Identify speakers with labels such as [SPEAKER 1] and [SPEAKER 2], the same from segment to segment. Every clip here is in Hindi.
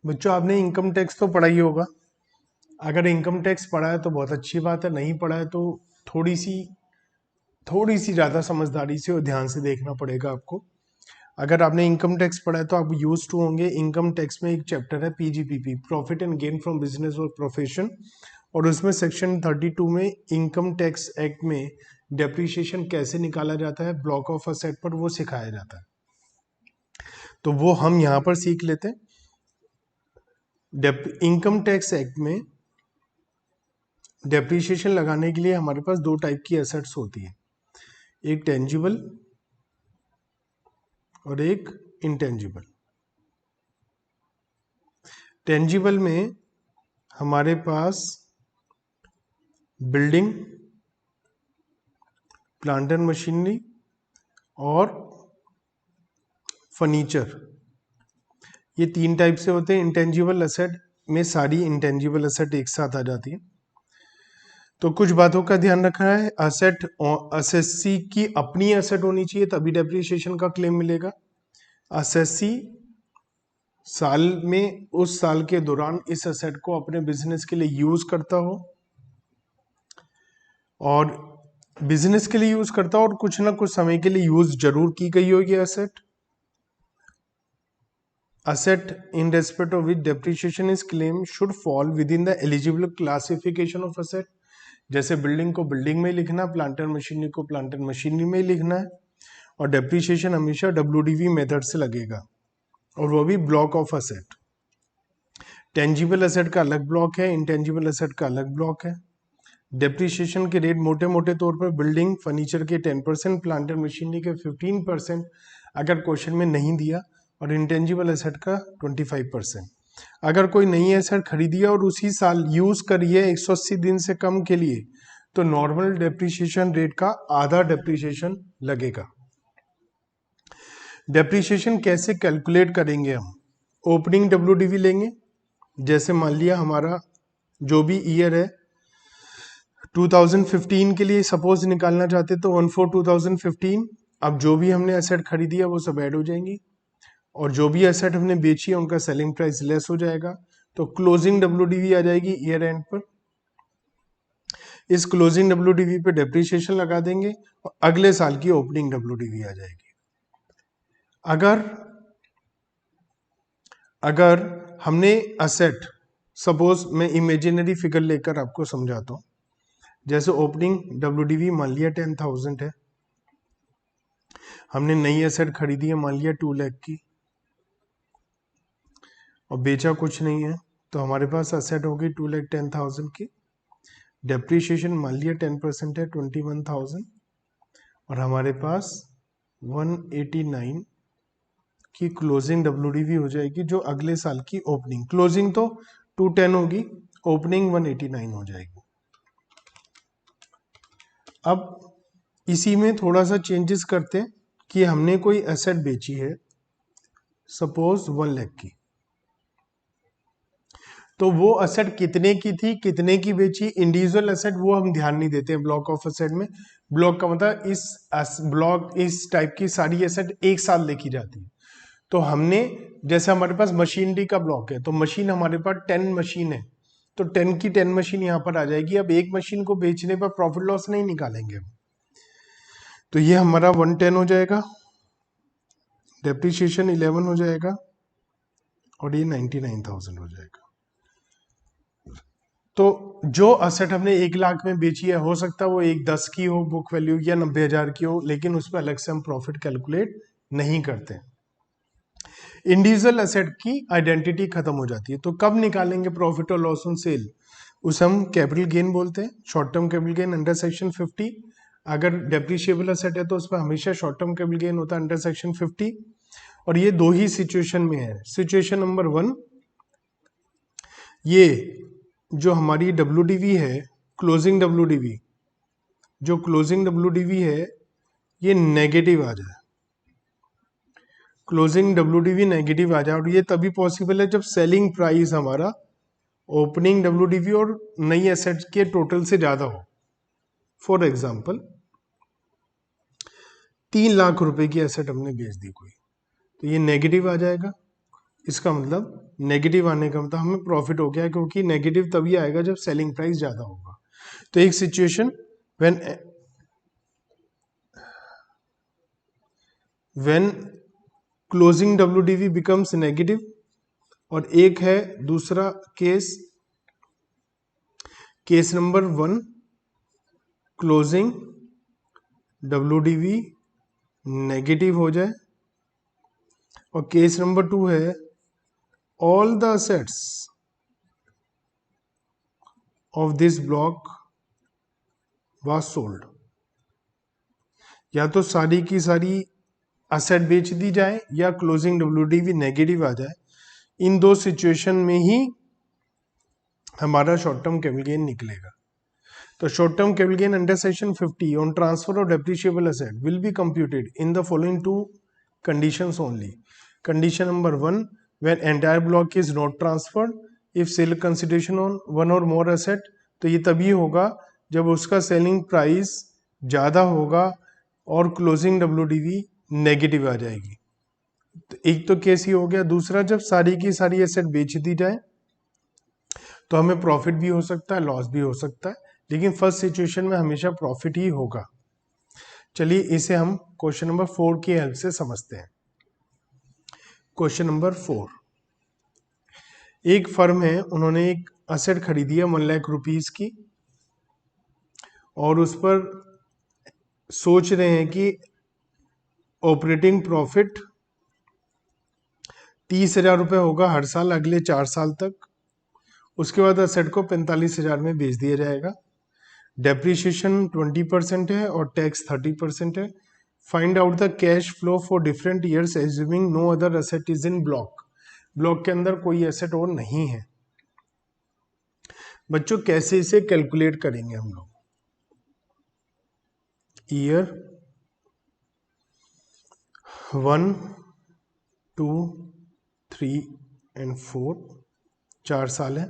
[SPEAKER 1] बच्चों आपने इनकम टैक्स तो पढ़ा ही होगा। अगर इनकम टैक्स पढ़ा है तो बहुत अच्छी बात है, नहीं पढ़ा है तो थोड़ी सी ज़्यादा समझदारी से और ध्यान से देखना पड़ेगा आपको। अगर आपने इनकम टैक्स पढ़ा है तो आप यूज टू होंगे। इनकम टैक्स में एक चैप्टर है PGPP, profit and gain from business और प्रोफेशन, और उसमें सेक्शन 32 में इनकम टैक्स एक्ट में डेप्रीशिएशन कैसे निकाला जाता है ब्लॉक ऑफ असेट पर, वो सिखाया जाता है। तो वो हम यहाँ पर सीख लेते हैं। इनकम टैक्स एक्ट में डेप्रीशिएशन लगाने के लिए हमारे पास दो टाइप की एसेट्स होती है, एक टेंजिबल और एक इंटेंजिबल। टेंजिबल में हमारे पास बिल्डिंग, प्लांट एंड मशीनरी और फर्नीचर, ये तीन टाइप से होते हैं। इंटेंजिबल एसेट में सारी इंटेंजिबल एसेट एक साथ आ जाती है। तो कुछ बातों का ध्यान रखना है। एसेट असेसी की अपनी एसेट होनी चाहिए तभी डेप्रिसिएशन का क्लेम मिलेगा। असेसी साल में उस साल के दौरान इस एसेट को अपने बिजनेस के लिए यूज करता हो, और बिजनेस के लिए यूज करता हो और कुछ ना कुछ समय के लिए यूज जरूर की गई होगी asset. Asset in respect of which depreciation is claimed should fall within the eligible classification of asset। जैसे बिल्डिंग को बिल्डिंग में लिखना, प्लांट एंड मशीनरी को प्लांट एंड मशीनरी में लिखना है, और डेप्रीशिएशन हमेशा WDV मेथड से लगेगा, और वो भी block of asset. Tangible asset का अलग ब्लॉक है, इंटेंजिबल एसेट का अलग ब्लॉक है। डेप्रीशिएशन के रेट मोटे मोटे तौर पर बिल्डिंग फर्नीचर के 10%, प्लांट एंड मशीनरी के 15% अगर क्वेश्चन में नहीं दिया, और इंटेंजिबल एसेट का 25%। अगर कोई नई एसेट खरीदी है और उसी साल यूज करी है 180 दिन से कम के लिए, तो नॉर्मल डेप्रीशिएशन रेट का आधा डेप्रीशिएशन लगेगा। डेप्रीशिएशन कैसे कैलकुलेट करेंगे हम? ओपनिंग WDV लेंगे। जैसे मान लिया हमारा जो भी ईयर है 2015 के लिए सपोज निकालना चाहते तो 1/4/2015, अब जो भी हमने एसेट खरीदी है वो सब ऐड हो जाएंगी, और जो भी एसेट हमने बेची है उनका सेलिंग प्राइस लेस हो जाएगा, तो क्लोजिंग WDV आ जाएगी ईयर एंड पर। इस क्लोजिंग WDV पे डेप्रीशिएशन लगा देंगे और अगले साल की ओपनिंग WDV आ जाएगी। अगर हमने एसेट, सपोज मैं इमेजिनरी फिगर लेकर आपको समझाता हूं, जैसे ओपनिंग WDV मान लिया 10,000 है, हमने नई एसेट खरीदी है मान लिया 2 लाख की, और बेचा कुछ नहीं है, तो हमारे पास एसेट होगी 2,10,000 की। डेप्रीशिएशन मान लिया 10% है 21,000, और हमारे पास 189 की क्लोजिंग WDV हो जाएगी, जो अगले साल की ओपनिंग, क्लोजिंग तो 210 होगी, ओपनिंग 189 हो जाएगी। अब इसी में थोड़ा सा चेंजेस करते हैं कि हमने कोई एसेट बेची है सपोज 1 लाख की, तो वो एसेट कितने की थी, कितने की बेची, इंडिविजुअल एसेट वो हम ध्यान नहीं देते हैं ब्लॉक ऑफ एसेट में। ब्लॉक का मतलब इस टाइप की सारी एसेट एक साथ देखी जाती है। तो हमने, जैसे हमारे पास मशीनरी का ब्लॉक है, तो मशीन हमारे पास 10 मशीन है, तो 10 की 10 मशीन यहाँ पर आ जाएगी। अब एक मशीन को बेचने पर प्रॉफिट लॉस नहीं निकालेंगे हम, तो ये हमारा 110 हो जाएगा, डेप्रीशिएशन 11 हो जाएगा, और ये 99,000 हो जाएगा। तो जो एसेट हमने 1 लाख में बेची है, हो सकता है वो 10 की हो बुक वैल्यू, या 90,000 की हो, लेकिन उस पर अलग से हम प्रॉफिट कैलकुलेट नहीं करते। इंडिविजुअल एसेट की आइडेंटिटी खत्म हो जाती है, तो कब निकालेंगे प्रॉफिट और लॉस ऑन सेल? उसे हम कैपिटल गेन बोलते हैं, short term capital gain under section 50। अगर डेप्रिशिएबल एसेट है तो उस पर हमेशा शॉर्ट टर्म कैपिटल गेन होता है अंडर सेक्शन 50, और ये दो ही सिचुएशन में है। सिचुएशन नंबर 1, ये जो हमारी WDV है, क्लोजिंग WDV, जो क्लोजिंग WDV है ये नेगेटिव आ जाए, क्लोजिंग WDV नेगेटिव आ जाए, और ये तभी पॉसिबल है जब सेलिंग प्राइस हमारा ओपनिंग WDV और नई एसेट के टोटल से ज्यादा हो। फॉर एग्जांपल 3 लाख रुपए की एसेट हमने बेच दी कोई, तो ये नेगेटिव आ जाएगा। इसका मतलब नेगेटिव आने का मतलब हमें प्रॉफिट हो गया, क्योंकि नेगेटिव तभी आएगा जब सेलिंग प्राइस ज्यादा होगा। तो एक situation when closing WDV becomes negative, और एक है दूसरा case number 1 closing WDV negative हो जाए, और केस नंबर 2 है all the assets of this block was sold. या तो सारी की सारी असेट बेच दी जाए या क्लोजिंग WDV नेगेटिव आ जाए। इन दो सिचुएशन में ही हमारा शॉर्ट टर्म कैपिटल गेन निकलेगा। तो short term capital gain under section 50 on transfer of depreciable asset will be computed in the following 2 conditions only. Condition number 1, when entire block is not transferred, if sale consideration on one or more asset, तो ये तभी होगा जब उसका सेलिंग प्राइस ज़्यादा होगा और क्लोजिंग WDV नेगेटिव आ जाएगी। तो एक तो केस ही हो गया। दूसरा, जब सारी की सारी एसेट बेच दी जाए तो हमें प्रॉफिट भी हो सकता है, लॉस भी हो सकता है, लेकिन फर्स्ट सिचुएशन में हमेशा प्रॉफिट ही होगा। चलिए इसे हम क्वेश्चन नंबर 4 की हेल्प से समझते हैं। क्वेश्चन नंबर 4, एक फर्म है, उन्होंने एक असेट खरीदी है 1 लाख रुपीस की, और उस पर सोच रहे हैं कि ऑपरेटिंग प्रॉफिट 30,000 रुपये होगा हर साल अगले 4 साल तक। उसके बाद असेट को 45,000 में बेच दिया जाएगा। डेप्रीशिएशन 20% है और टैक्स 30% है। Find out the cash flow for different years assuming no other asset is in block. Block के अंदर कोई एसेट और नहीं है। बच्चों कैसे इसे कैलकुलेट करेंगे हम लोग? ईयर 1, 2, 3 एंड 4, 4 साल है।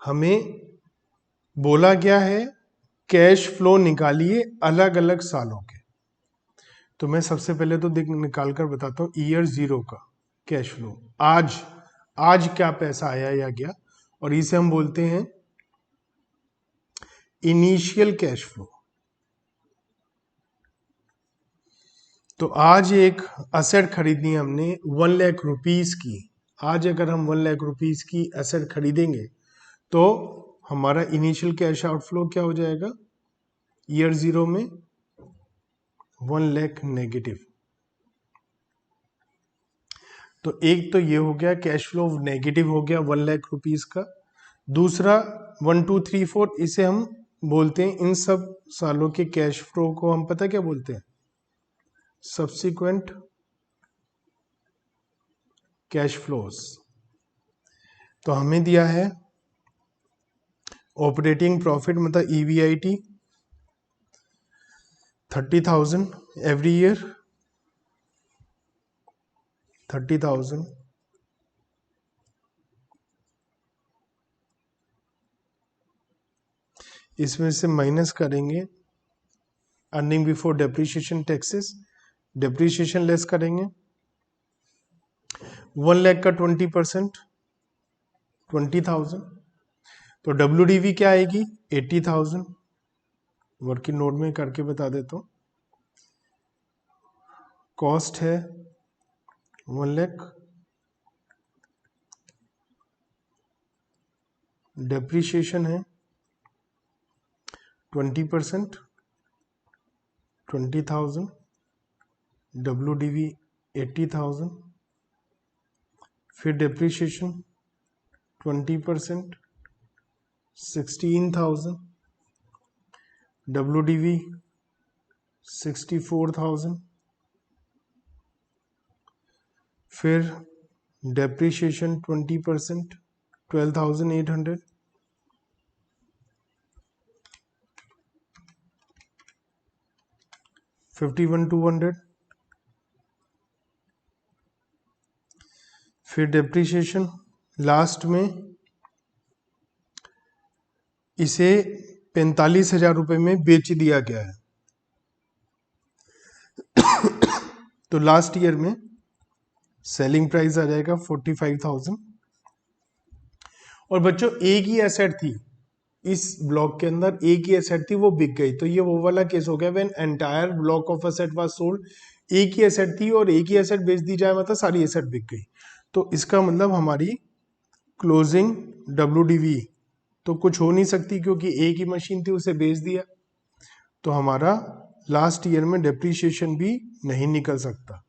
[SPEAKER 1] हमें बोला गया है कैश फ्लो निकालिए अलग अलग सालों के। तो मैं सबसे पहले तो निकाल कर बताता हूँ ईयर 0 का कैश फ्लो। आज क्या पैसा आया या गया, और इसे हम बोलते हैं इनिशियल कैश फ्लो। तो आज एक असेट खरीदनी है हमने 1 लाख रुपीस की। आज अगर हम 1 लाख रुपीस की असेट खरीदेंगे तो हमारा इनिशियल कैश आउटफ्लो क्या हो जाएगा? ईयर 0 में 1 लाख नेगेटिव। तो एक तो ये हो गया कैश फ्लो नेगेटिव हो गया 1 लाख रुपीस का। दूसरा 1, 2, 3, 4 इसे हम बोलते हैं, इन सब सालों के कैश फ्लो को हम पता क्या बोलते हैं? Subsequent cash flows. तो हमें दिया है ऑपरेटिंग प्रॉफिट मतलब EBIT 30,000 एवरी ईयर, 30,000 इसमें से माइनस करेंगे earning before depreciation taxes, depreciation less करेंगे। 1 लाख का 20% 20,000, तो WDV क्या आएगी? 80,000। वर्किंग नोट में करके बता देता हूँ। कॉस्ट है 1 लाख, डेप्रीशिएशन है 20%, 20,000, WDV 80,000, फिर डेप्रीशिएशन 20%, 16,000, WDV 64,000, फिर डेप्रीशिएशन 20% 12,800, $51,200, फिर डेप्रीशिएशन लास्ट में इसे 45,000 रुपये में बेच दिया गया है। तो लास्ट ईयर में सेलिंग प्राइस आ जाएगा 45,000। और बच्चों एक ही एसेट थी इस ब्लॉक के अंदर, एक ही एसेट थी, वो बिक गई, तो ये वो वाला केस हो गया when entire block of asset was sold. एक ही एसेट थी और एक ही एसेट बेच दी जाए, मतलब सारी एसेट बिक गई। तो इसका मतलब हमारी क्लोजिंग WDV तो कुछ हो नहीं सकती, क्योंकि एक ही मशीन थी, उसे बेच दिया। तो हमारा लास्ट ईयर में डेप्रीशिएशन भी नहीं निकल सकता,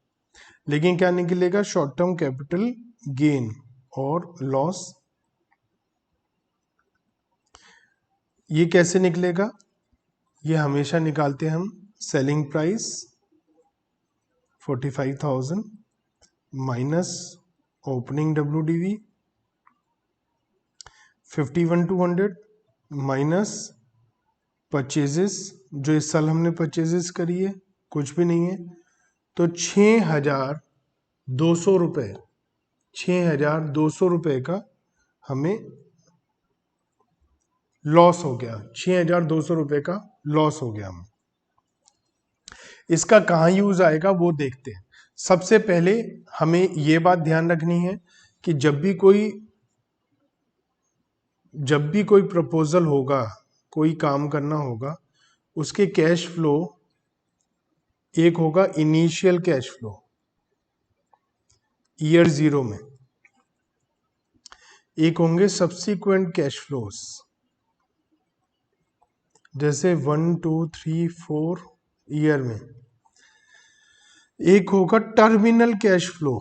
[SPEAKER 1] लेकिन क्या निकलेगा, शॉर्ट टर्म कैपिटल गेन और लॉस। ये कैसे निकलेगा, ये हमेशा निकालते हैं हम selling price 45,000 minus opening WDV 51,200 minus purchases, जो इस साल हमने परचेजेस करी है कुछ भी नहीं है, तो 6,200 रुपये, 6,200 रुपये का हमें लॉस हो गया, 6,200 रुपये का लॉस हो गया हमें। इसका कहाँ यूज आएगा वो देखते हैं। सबसे पहले हमें ये बात ध्यान रखनी है कि जब भी कोई प्रपोजल होगा, कोई काम करना होगा, उसके कैश फ्लो, एक होगा इनिशियल कैश फ्लो ईयर 0 में, एक होंगे सब्सिक्वेंट कैश फ्लोस, जैसे 1 2 3 4 ईयर में, एक होगा टर्मिनल कैश फ्लो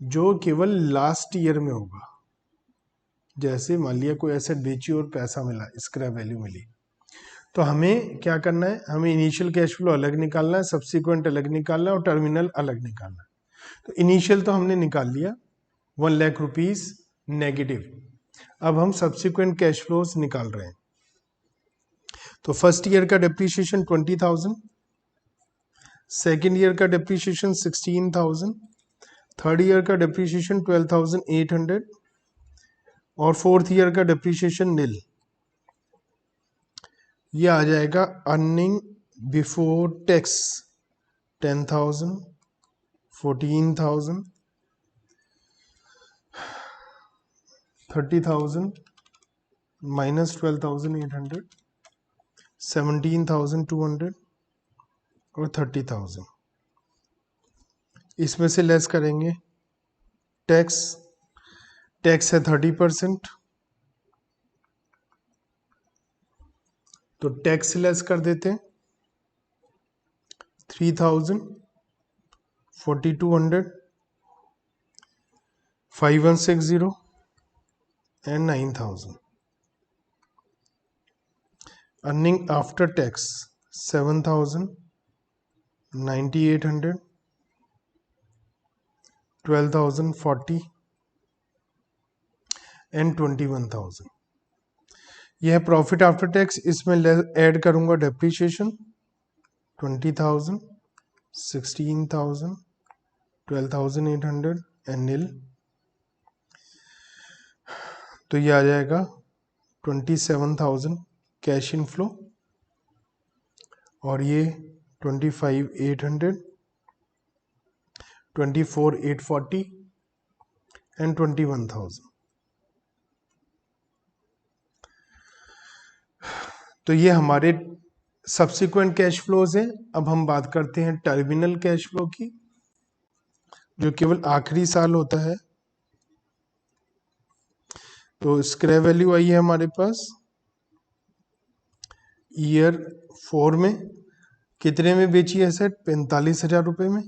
[SPEAKER 1] जो केवल लास्ट ईयर में होगा। जैसे मान लिया कोई एसेट बेची और पैसा मिला, स्क्रैप वैल्यू मिली, तो हमें क्या करना है, हमें इनिशियल कैश फ्लो अलग निकालना है, सब्सिक्वेंट अलग निकालना है और टर्मिनल अलग निकालना है। तो इनिशियल तो हमने निकाल लिया 1 लाख रुपीज नेगेटिव। अब हम सब्सिक्वेंट कैश फ्लोज निकाल रहे हैं। तो फर्स्ट ईयर का डेप्रीशिएशन 20,000, सेकेंड ईयर का डेप्रीशिएशन 16,000, थर्ड ईयर का डेप्रीशिएशन 12,800 और फोर्थ ईयर का डेप्रीशिएशन निल। ये आ जाएगा अर्निंग बिफोर टैक्स 10,000, 14,000, 30,000 माइनस 12,800, 17,200 और 30,000। इसमें से लेस करेंगे टैक्स, टैक्स है 30%, तो टैक्स लेस कर देते हैं 3,000, 4,200, 5,160 and 9,000। Earning after tax 7,000, 9,800, 12,040 and 21,000। यह प्रॉफिट आफ्टर टैक्स, इसमें ऐड करूंगा डेप्रीशिएशन 20,000, 16,000, 12,800 एंड निल, तो ये आ जाएगा 27,000 कैश इनफ्लो, और ये 25,800, 24,840 एंड 21,000। तो ये हमारे सब्सिक्वेंट कैश फ्लोज हैं। अब हम बात करते हैं टर्मिनल कैश फ्लो की, जो केवल आखिरी साल होता है। तो स्क्रैप वैल्यू आई है हमारे पास ईयर 4 में, कितने में बेची है सेट, 45,000 रुपये में।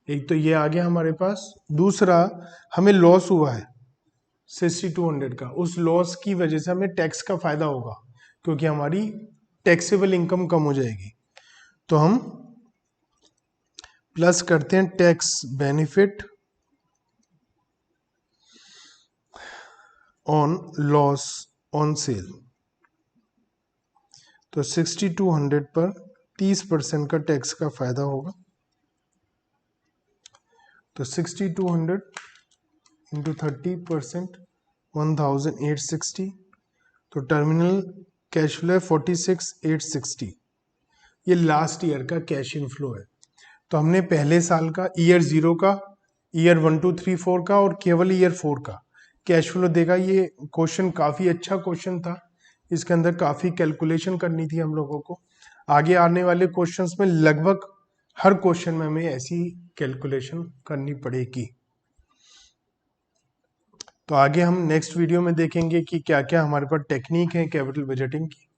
[SPEAKER 1] एक तो ये आ गया हमारे पास। दूसरा, हमें लॉस हुआ है 6,200 का, उस लॉस की वजह से हमें टैक्स का फायदा होगा, क्योंकि हमारी टैक्सेबल इनकम कम हो जाएगी। तो हम प्लस करते हैं tax benefit on loss on sale. तो 6,200 पर 30% का टैक्स का फायदा होगा। तो 6,200 इंटू 30%, 1,860। तो टर्मिनल कैश फ्लो है 46,860। ये लास्ट ईयर का कैश इनफ्लो है। तो हमने पहले साल का, ईयर 0 का, ईयर 1 2 3 4 का और केवल ईयर 4 का कैश फ्लो देखा। ये क्वेश्चन काफी अच्छा क्वेश्चन था, इसके अंदर काफी कैलकुलेशन करनी थी हम लोगों को। आगे आने वाले क्वेश्चंस में लगभग हर क्वेश्चन में हमें ऐसी कैलकुलेशन करनी पड़ेगी। तो आगे हम नेक्स्ट वीडियो में देखेंगे कि क्या क्या हमारे पास टेक्निक है कैपिटल बजटिंग की।